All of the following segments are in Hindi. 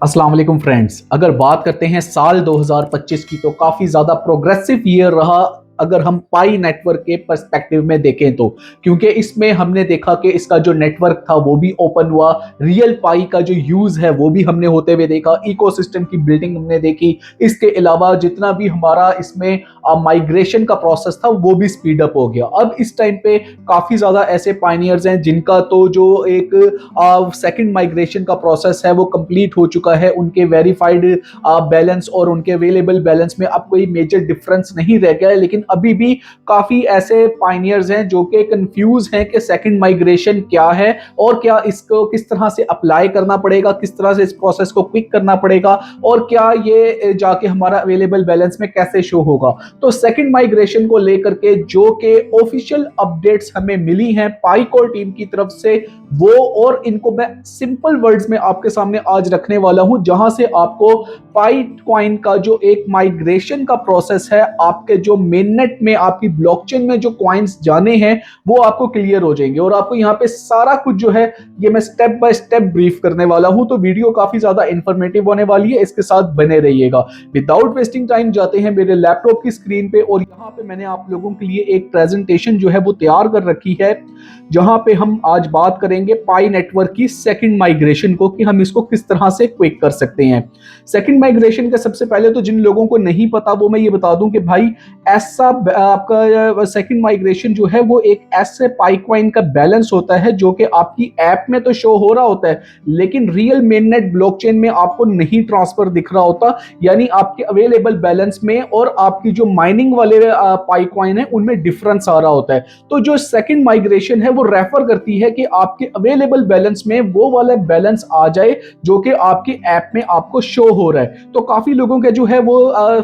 अस्सलाम वालेकुम फ्रेंड्स। अगर बात करते हैं साल 2025 की तो काफ़ी ज़्यादा प्रोग्रेसिव ईयर रहा अगर हम पाई नेटवर्क के पर्सपेक्टिव में देखें तो, क्योंकि इसमें हमने देखा कि इसका जो नेटवर्क था वो भी ओपन हुआ, रियल पाई का जो यूज़ है वो भी हमने होते हुए देखा, इकोसिस्टम की बिल्डिंग हमने देखी। इसके अलावा जितना भी हमारा इसमें माइग्रेशन का प्रोसेस था वो भी स्पीड अप हो गया। अब इस टाइम पे काफ़ी ज़्यादा ऐसे पायनियर्स हैं जिनका तो जो एक सेकंड माइग्रेशन का प्रोसेस है वो कंप्लीट हो चुका है। उनके वेरीफाइड बैलेंस और उनके अवेलेबल बैलेंस में अब कोई मेजर डिफरेंस नहीं रह गया है, लेकिन अभी भी काफ़ी ऐसे पायनियर्स हैं जो कि कंफ्यूज हैं कि सेकंड माइग्रेशन क्या है और क्या इसको किस तरह से अप्लाई करना पड़ेगा, किस तरह से इस प्रोसेस को क्विक करना पड़ेगा और क्या ये जाके हमारा अवेलेबल बैलेंस में कैसे शो होगा। तो सेकंड माइग्रेशन को लेकर के जो कि ऑफिशियल अपडेट्स हमें मिली हैं पाईकोर टीम की तरफ से, वो और इनको मैं सिंपल वर्ड्स में आपके सामने आज रखने वाला हूं, जहां से आपको पाई कॉइन का जो एक माइग्रेशन का प्रोसेस है, आपके जो मेननेट में आपकी ब्लॉकचेन में जो कॉइन्स जाने हैं वो आपको क्लियर हो जाएंगे और आपको यहाँ पे सारा कुछ जो है ये मैं स्टेप बाय स्टेप ब्रीफ करने वाला हूं। तो वीडियो काफी ज्यादा इंफॉर्मेटिव होने वाली है, इसके साथ बने रहिएगा। विदाउट वेस्टिंग टाइम जाते हैं मेरे लैपटॉप की स्क्रीन पे और यहाँ पे मैंने आप लोगों के लिए एक प्रेजेंटेशन जो है वो तैयार कर रखी है, जहां पे हम आज बात करेंगे पाई नेटवर्क की सेकंड माइग्रेशन को कि हम इसको किस तरह से क्विक कर सकते हैं। सेकंड माइग्रेशन का सबसे पहले तो जिन लोगों को नहीं पता वो मैं ये बता दूं कि भाई ऐसा आपका सेकंड माइग्रेशन जो है वो एक ऐसे पाई कॉइन का बैलेंस होता है जो कि आपकी ऐप में तो शो हो रहा होता है लेकिन रियल मेननेट ब्लॉकचेन में आपको नहीं ट्रांसफर दिख रहा होता, यानी आपके अवेलेबल बैलेंस में और आपकी जो माइनिंग वाले पाई कॉइन है उनमें डिफरेंस आ रहा होता है। तो जो सेकंड माइग्रेशन है वो रेफर करती है कि आपके अवेलेबल बैलेंस में वो वाला बैलेंस आ जाए जो कि आपकी ऐप में आपको शो हो रहा है। तो काफी लोगों के जो है वो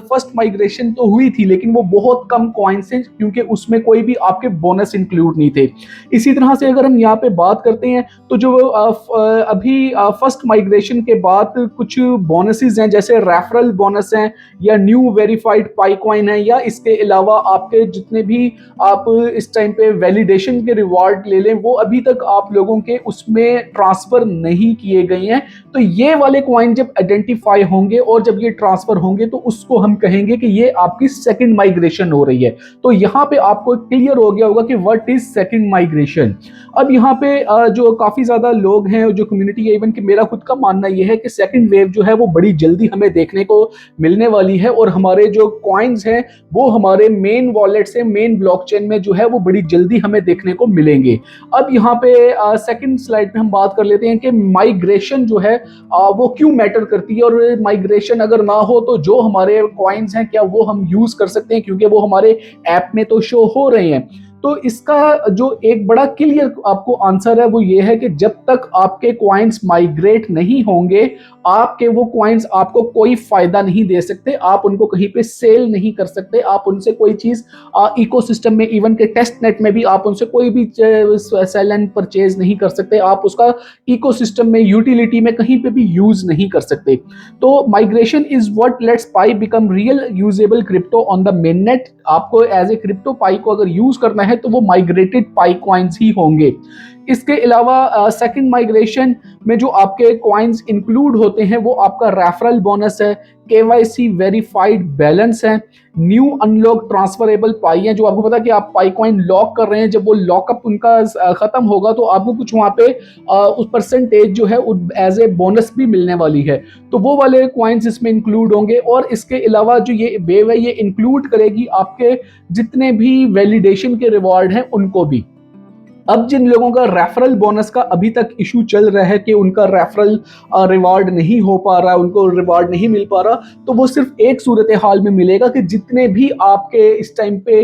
फर्स्ट माइग्रेशन तो हुई थी लेकिन वो बहुत कम कॉइन्स हैं क्योंकि उसमें कोई भी आपके बोनस इंक्लूड नहीं थे। इसी तरह से अगर हम यहाँ पे बात करते हैं तो जो अभी फर्स्ट माइग्रेशन के बाद कुछ बोनसेस हैं, जैसे रेफरल बोनस हैं या न्यू वेरीफाइड पाई कॉइन है, या इसके अलावा आपके जितने भी आप इस टाइम पे वैलिडेशन के रिवॉर्ड ले लें वो अभी तक आप लोगों के उसमें ट्रांसफर नहीं किए गए हैं। तो ये वाले कॉइन जब आइडेंटिफाई होंगे और जब ये ट्रांसफर होंगे तो उसको हम कहेंगे कि ये आपकी सेकंड माइग्रेशन हो रही है। तो यहाँ पे आपको क्लियर हो गया होगा कि व्हाट इज सेकंड माइग्रेशन। अब यहाँ पे जो काफी ज्यादा लोग हैं जो कम्युनिटी है, इवन कि मेरा खुद का मानना यह है कि सेकंड वेव जो है वो बड़ी जल्दी हमें देखने को मिलने वाली है और हमारे जो कॉइन्स हैं वो हमारे मेन वॉलेट से मेन ब्लॉकचेन में जो है वो बड़ी जल्दी हमें देखने को मिलेंगे। अब यहाँ पे सेकंड स्लाइड पे हम बात कर लेते हैं कि माइग्रेशन जो है वो क्यों मैटर करती है और माइग्रेशन अगर ना हो तो जो हमारे कॉइन्स हैं क्या वो हम यूज कर सकते हैं, क्योंकि वो हमारे ऐप में तो शो हो रहे हैं। तो इसका जो एक बड़ा क्लियर आपको आंसर है वो ये है कि जब तक आपके कॉइन्स माइग्रेट नहीं होंगे आपके वो कॉइन्स आपको कोई फायदा नहीं दे सकते, आप उनको कहीं पे सेल नहीं कर सकते, आप उनसे कोई चीज इकोसिस्टम में इवन के टेस्ट नेट में भी आप उनसे कोई भी सेल एंड परचेज नहीं कर सकते, आप उसका इकोसिस्टम में यूटिलिटी में कहीं पे भी यूज नहीं कर सकते। तो migration is what let's pi become real usable crypto on the mainnet. आपको एज ए क्रिप्टो पाई को अगर यूज करना है तो वो माइग्रेटेड पाई कॉइन्स ही होंगे। इसके अलावा सेकंड माइग्रेशन में जो आपके कॉइन्स इंक्लूड होते हैं वो आपका रेफरल बोनस है, केवाईसी वेरीफाइड बैलेंस है, न्यू अनलॉक ट्रांसफरेबल पाई है। जो आपको पता है कि आप पाई कॉइन लॉक कर रहे हैं, जब वो लॉकअप उनका खत्म होगा तो आपको कुछ वहां पे उस परसेंटेज जो है एज ए बोनस भी मिलने वाली है। तो वो वाले कॉइन्स इसमें इंक्लूड होंगे और इसके अलावा जो ये वेव है ये इंक्लूड करेगी आपके जितने भी वैलिडेशन के रिवॉर्ड हैं उनको भी। अब जिन लोगों का रेफरल बोनस का अभी तक इशू चल रहा है कि उनका रेफरल रिवार्ड नहीं हो पा रहा, उनको रिवार्ड नहीं मिल पा रहा, तो वो सिर्फ एक सूरत हाल में मिलेगा कि जितने भी आपके इस टाइम पे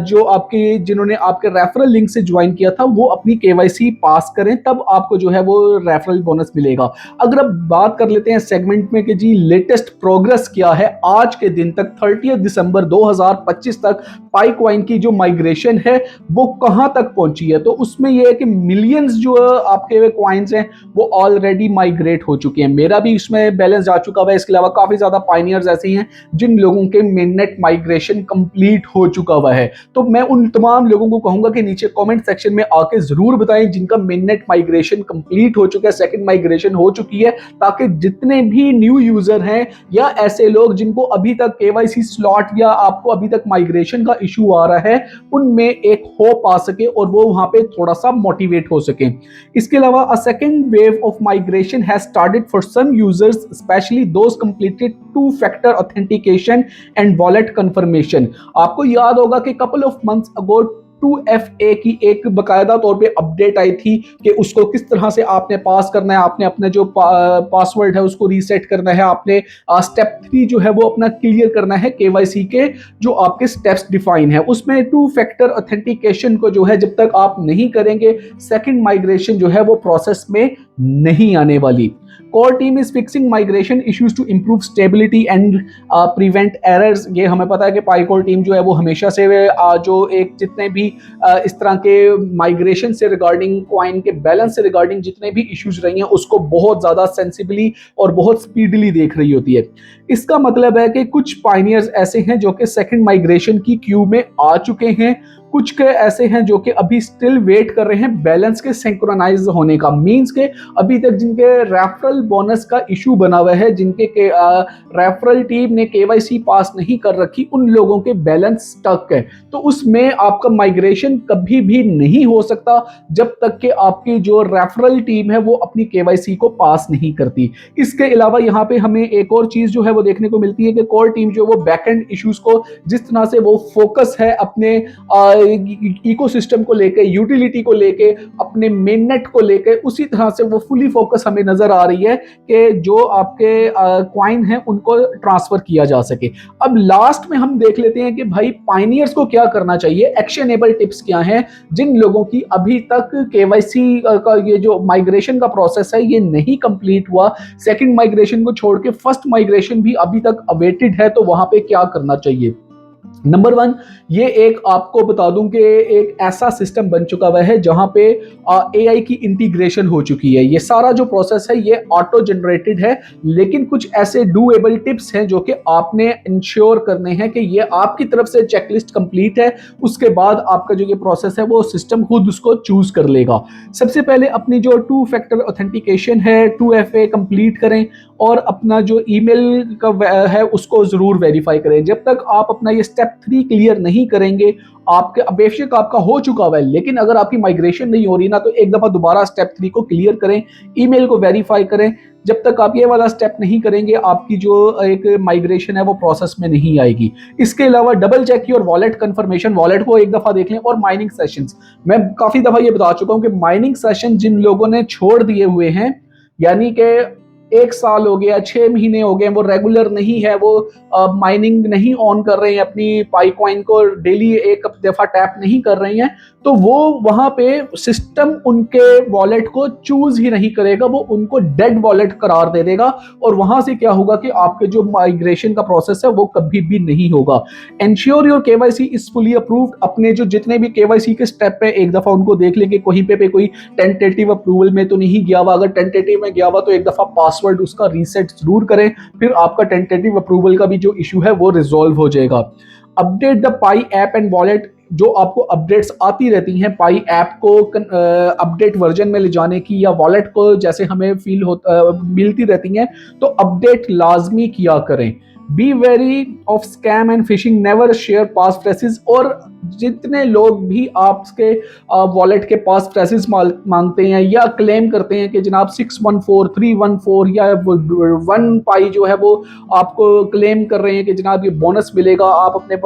जो आपके जिन्होंने आपके रेफरल लिंक से ज्वाइन किया था वो अपनी केवाईसी पास करें, तब आपको जो है वो रेफरल बोनस मिलेगा। अगर अब बात कर लेते हैं सेगमेंट में कि जी लेटेस्ट प्रोग्रेस क्या है, आज के दिन तक 30 दिसंबर 2025 तक पाई कॉइन की जो माइग्रेशन है वो कहां तक पहुंची है, तो उसमें ये है कि मिलियंस जो आपके क्वाइंस हैं वो ऑलरेडी माइग्रेट हो चुके हैं। मेरा भी इसमें बैलेंस जा चुका है। इसके अलावा काफी ज्यादा पाइनियर्स ऐसे हैं जिन लोगों के मिडनेट माइग्रेशन कंप्लीट हो चुका हुआ है। तो मैं उन तमाम लोगों को कहूंगा कि नीचे कमेंट सेक्शन में आके जरूर बताएं जिनका मिडनेट माइग्रेशन कंप्लीट हो चुका है, सेकंड माइग्रेशन हो चुकी है, ताकि जितने भी न्यू यूजर हैं या ऐसे लोग जिनको अभी तक केवाईसी स्लॉट या आपको अभी तक माइग्रेशन का इशू आ रहा है, उनमें एक होप आ सके और वो वहां पे थोड़ा सा मोटिवेट हो सके। इसके अलावा a second wave of migration has started for some users specially those completed two factor authentication and wallet confirmation. आपको याद होगा कि couple of months ago 2FA की एक बकायदा तौर पे अपडेट आई थी कि उसको किस तरह से आपने पास करना है, आपने अपने जो पासवर्ड है उसको रीसेट करना है, आपने स्टेप 3 जो है वो अपना क्लियर करना है, केवाईसी के जो आपके स्टेप्स डिफाइन है उसमें 2 फैक्टर ऑथेंटिकेशन को जो है जब तक आप नहीं करेंगे सेकंड माइग्रेशन जो है वो प्रोसेस में नहीं आने वाली। Core team is fixing migration issues to improve stability and prevent errors. ये हमें पता है कि पाईकोर टीम जो है वो हमेशा से जो एक जितने भी इस तरह के माइग्रेशन से रिगार्डिंग, क्वाइन के बैलेंस से रिगार्डिंग जितने भी इश्यूज रही हैं उसको बहुत ज़्यादा सेंसिबली और बहुत स्पीडली देख रही होती है। इसका मतलब है कि कुछ पाइनियर्स ऐसे हैं जो कि सेकंड माइग्रेशन की क्यू में आ चुके हैं, कुछ के ऐसे हैं जो कि अभी स्टिल वेट कर रहे हैं बैलेंस के सिंक्रोनाइज होने का। मींस के अभी तक जिनके रेफरल बोनस का इशू बना हुआ है, जिनके रेफरल टीम ने केवाईसी पास नहीं कर रखी, उन लोगों के बैलेंस स्टक है। तो उसमें आपका माइग्रेशन कभी भी नहीं हो सकता जब तक कि आपकी जो रेफरल टीम है वो अपनी केवाईसी को पास नहीं करती। इसके अलावा यहाँ पे हमें एक और चीज जो है वो देखने को मिलती है कि कोर टीम जो वो बैकएंड इश्यूज को जिस तरह से वो फोकस है अपने इकोसिस्टम को लेके, यूटिलिटी को लेके, अपने मेननेट को लेके, उसी तरह से वो फुली फोकस हमें नजर आ रही है कि जो आपके क्वाइन हैं उनको ट्रांसफर किया जा सके। अब लास्ट में हम देख लेते हैं कि भाई पाइनियर्स को क्या करना चाहिए, एक्शनेबल टिप्स क्या हैं जिन लोगों की अभी तक केवाईसी का ये जो माइग्रेशन का प्रोसेस है ये नहीं कंप्लीट हुआ, सेकंड माइग्रेशन को छोड़ के फर्स्ट माइग्रेशन भी अभी तक अवेटेड है, तो वहां पे क्या करना चाहिए। नंबर 1, ये एक आपको बता दूं कि एक ऐसा सिस्टम बन चुका हुआ है जहां पे एआई की इंटीग्रेशन हो चुकी है। ये सारा जो प्रोसेस है ये ऑटो जनरेटेड है, लेकिन कुछ ऐसे डूएबल टिप्स हैं जो कि आपने इंश्योर करने हैं कि ये आपकी तरफ से चेकलिस्ट कंप्लीट है, उसके बाद आपका जो ये प्रोसेस है वो सिस्टम खुद उसको चूज कर लेगा। सबसे पहले अपनी जो 2 फैक्टर ऑथेंटिकेशन है 2FA कंप्लीट करें और अपना जो ईमेल का है उसको जरूर वेरीफाई करें। जब तक आप अपना ये स्टेप 3 क्लियर नहीं करेंगे, आपके बेशक आपका हो चुका हुआ है लेकिन अगर आपकी माइग्रेशन नहीं हो रही ना, तो एक दफा दोबारा स्टेप 3 को क्लियर करें, ईमेल को वेरीफाई करें। जब तक आप ये वाला स्टेप नहीं करेंगे आपकी जो एक माइग्रेशन है वो प्रोसेस में नहीं आएगी। इसके अलावा double check your wallet confirmation, wallet को एक दफा देख लें। और माइनिंग सेशंस, मैं काफी दफा ये बता चुका हूं कि माइनिंग सेशन जिन लोगों ने छोड़ दिए हुए हैं, यानी कि 1 साल हो गया, 6 महीने हो गए, वो रेगुलर नहीं है, वो माइनिंग नहीं ऑन कर रहे हैं, अपनी पाईकॉइन को डेली एक दफा टैप नहीं कर रहे हैं, तो वो वहां पे सिस्टम उनके वॉलेट को चूज ही नहीं करेगा, वो उनको डेड वॉलेट करार दे देगा और वहां से क्या होगा कि आपके जो माइग्रेशन का प्रोसेस है वो कभी भी नहीं होगा। Ensure your KYC is fully approved. अपने जो जितने भी केवाईसी के स्टेप है एक दफा उनको देख ले कि कहीं पे कोई टेंटेटिव अप्रूवल में तो नहीं गया हुआ। अगर टेंटेटिव में गया हुआ तो एक दफा पासवर्ड उसका रीसेट जरूर करें, फिर आपका टेंटेटिव अप्रूवल का भी जो इशू है वो रिजॉल्व हो जाएगा। Update the pi app and wallet, जो आपको अपडेट्स आती रहती हैं पाई ऐप को अपडेट वर्जन में ले जाने की, या वॉलेट को जैसे हमें मिलती रहती हैं, तो अपडेट लाजमी किया करें। Be wary of scam and phishing, never share pass phrases. और जितने लोग भी आपके वॉलेट के पास फ्रेसेस मांगते हैं या क्लेम करते हैं कि जनाब 614 314 या 1 पाई जो है वो आपको क्लेम कर रहे हैं कि जनाब ये बोनस मिलेगा, आप अपने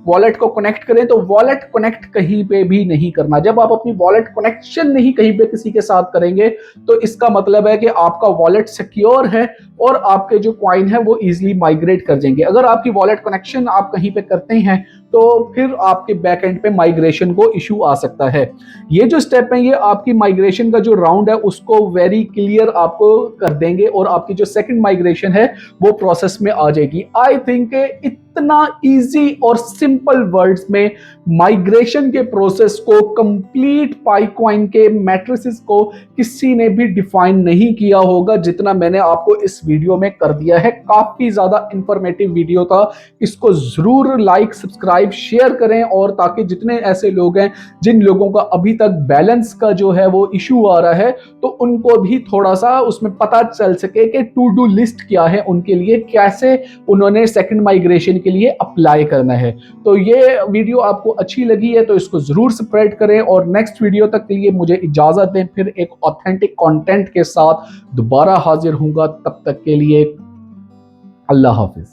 वॉलेट को कनेक्ट करें, तो वॉलेट कनेक्ट कहीं पे भी नहीं करना। जब आप अपनी वॉलेट कनेक्शन नहीं कहीं पे किसी के साथ करेंगे तो इसका मतलब है कि आपका वॉलेट सिक्योर है और आपके जो कॉइन है वो इजीली माइग्रेट कर जाएंगे। अगर आपकी वॉलेट कनेक्शन आप कहीं पे करते हैं तो फिर आपके बैक एंड पे माइग्रेशन को इशू आ सकता है। ये जो स्टेप है ये आपकी माइग्रेशन का जो राउंड है उसको वेरी क्लियर आपको कर देंगे और आपकी जो सेकंड माइग्रेशन है वो प्रोसेस में आ जाएगी। आई थिंक इतना इजी और सिंपल वर्ड्स में माइग्रेशन के प्रोसेस को कंप्लीट पाइकॉइन के मैट्रिसेस को किसी ने भी डिफाइन नहीं किया होगा जितना मैंने आपको इस वीडियो में कर दिया है। काफी ज्यादा इंफॉर्मेटिव वीडियो था, इसको जरूर लाइक सब्सक्राइब शेयर करें और ताकि जितने ऐसे लोग हैं जिन लोगों का अभी तक बैलेंस का जो है वो इशू आ रहा है तो उनको भी थोड़ा सा उसमें पता चल सके कि टू डू लिस्ट क्या है उनके लिए, कैसे उन्होंने सेकंड माइग्रेशन के लिए अप्लाई करना है। तो ये वीडियो आपको अच्छी लगी है तो इसको जरूर स्प्रेड करें और नेक्स्ट वीडियो तक के लिए मुझे इजाजत दें, फिर एक ऑथेंटिक कंटेंट के साथ दोबारा हाजिर होऊंगा। तब तक के लिए अल्लाह हाफिज।